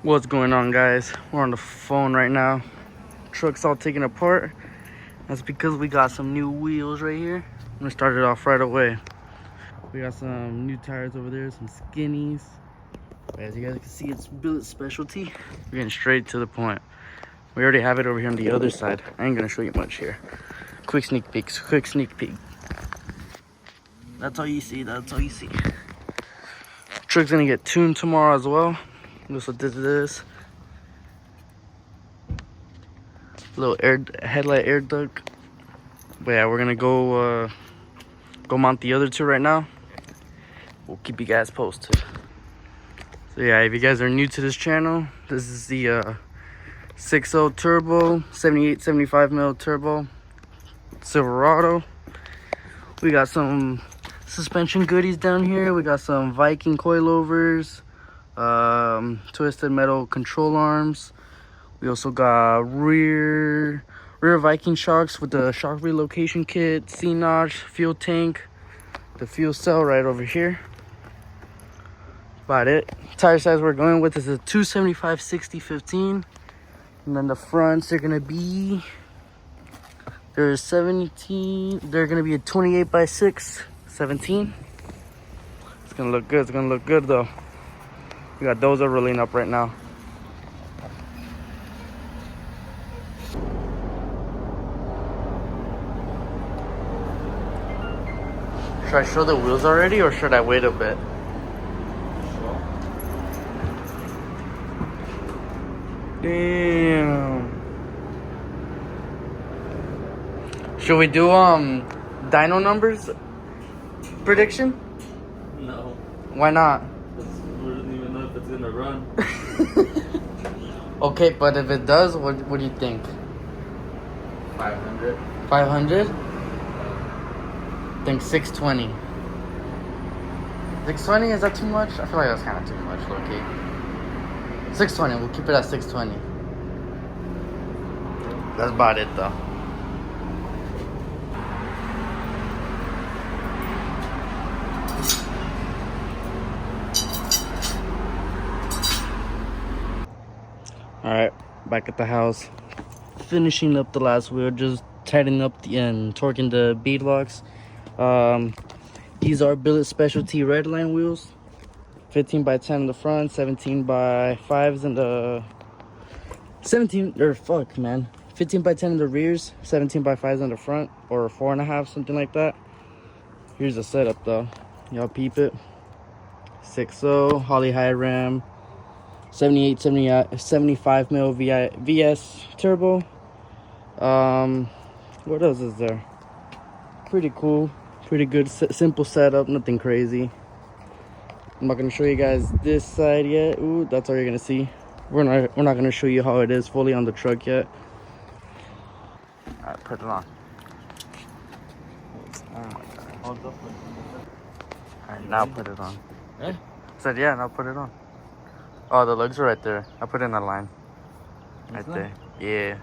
What's going on, guys? We're on the phone right now. Truck's all taken apart. That's because we got some new wheels right here. I'm gonna start it off right away. We got some new tires over there, some skinnies. As you guys can see, it's billet specialty. We're getting straight to the point. We already have it over here on the other side. I ain't gonna show you much here. Quick sneak peeks, quick sneak peek. That's all you see, that's all you see. Truck's gonna get tuned tomorrow as well. We also did this. Little headlight air duct. But yeah, we're gonna go mount the other two right now. We'll keep you guys posted. So yeah, if you guys are new to this channel, this is the 6.0 turbo, 78-75 mil turbo Silverado. We got some suspension goodies down here. We got some Viking coilovers, twisted metal control arms. We also got rear Viking shocks with the shock relocation kit, C-notch, fuel tank, the fuel cell right over here. About it. Tire size we're going with is a 275/60/15, and then the fronts are gonna be they're a 28/6/17. It's gonna look good. It's gonna look good though. We got those are rolling up right now. Should I show the wheels already, or should I wait a bit? Damn. Should we do dyno numbers prediction? No. Why not? Because we don't even know if it's gonna run. Okay, but if it does, what do you think? 500. 500? I think 620. 620, is that too much? I feel like that's kind of too much, low-key. 620, we'll keep it at 620. That's about it though. Alright, back at the house. Finishing up the last wheel, just tightening up and torquing the bead locks. These are billet specialty red line wheels. 15/10 in the front, 17/5s in the 15/10 in the rears, 17/5s in the front, or 4.5, something like that. Here's the setup though. Y'all peep it. 6.0 Holly high ram, 75 mil VS turbo. What else is there? Pretty cool, pretty good, simple setup, nothing crazy. I'm not gonna show you guys this side yet. Ooh, that's all you're gonna see. We're not gonna show you how it is fully on the truck yet. All right, put it on. Oh my god. Hold up. All right, now put it on. Eh? Said yeah, now put it on. Oh, the lugs are right there. I put it in a line. Right there. Yeah.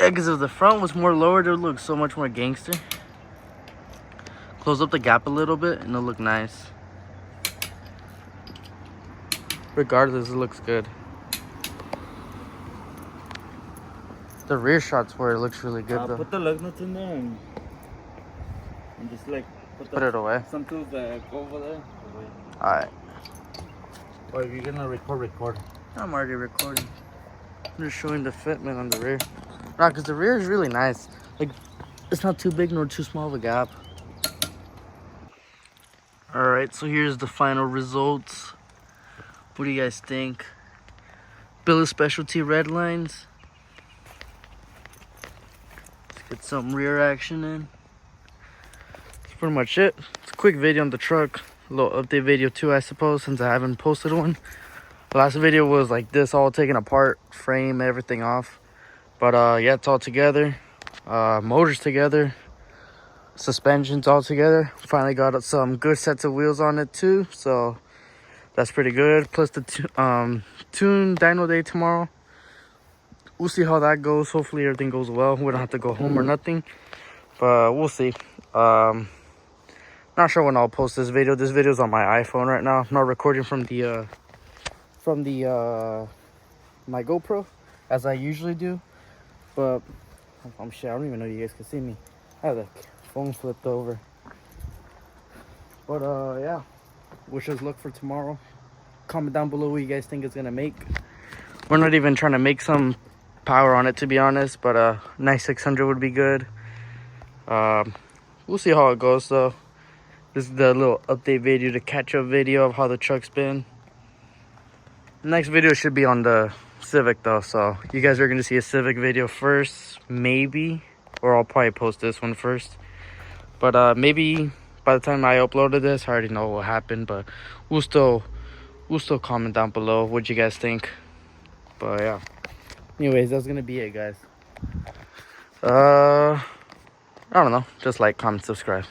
Yeah, because if the front was more lowered, it would look so much more gangster. Close up the gap a little bit and it'll look nice. Regardless, it looks good. The rear shot's where it looks really good though. Put the lug nuts in there and just like Put it away. some tools that go over there. Alright. Or if you're gonna record. I'm already recording. I'm just showing the fitment on the rear. Nah, because the rear is really nice. Like, it's not too big nor too small of a gap. Alright, so here's the final results. What do you guys think? Billet specialty red lines. Let's get some rear action in. That's pretty much it. It's a quick video on the truck. A little update video too, I suppose, since I haven't posted one. The last video was like this, all taken apart, frame, everything off. But yeah, it's all together. motors together, suspensions all together. Finally got some good sets of wheels on it too, so that's pretty good. Plus the tune dyno day tomorrow. We'll see how that goes. Hopefully everything goes well. We don't have to go home or nothing, but we'll see. Not sure when I'll post this video. This video's on my iPhone right now. I'm not recording from the my GoPro as I usually do, but I'm sure I don't even know if you guys can see me. I have the phone flipped over. But yeah, wish us luck for tomorrow. Comment down below what you guys think it's gonna make. We're not even trying to make some power on it, to be honest, but a nice 600 would be good. We'll see how it goes though. This is the little update video, the catch-up video of how the truck's been. The next video should be on the Civic though, so you guys are gonna see a Civic video first, maybe, or I'll probably post this one first. But maybe by the time I uploaded this, I already know what happened. But we'll still comment down below what you guys think. But yeah, anyways, that's gonna be it, guys. I don't know, just like, comment, subscribe.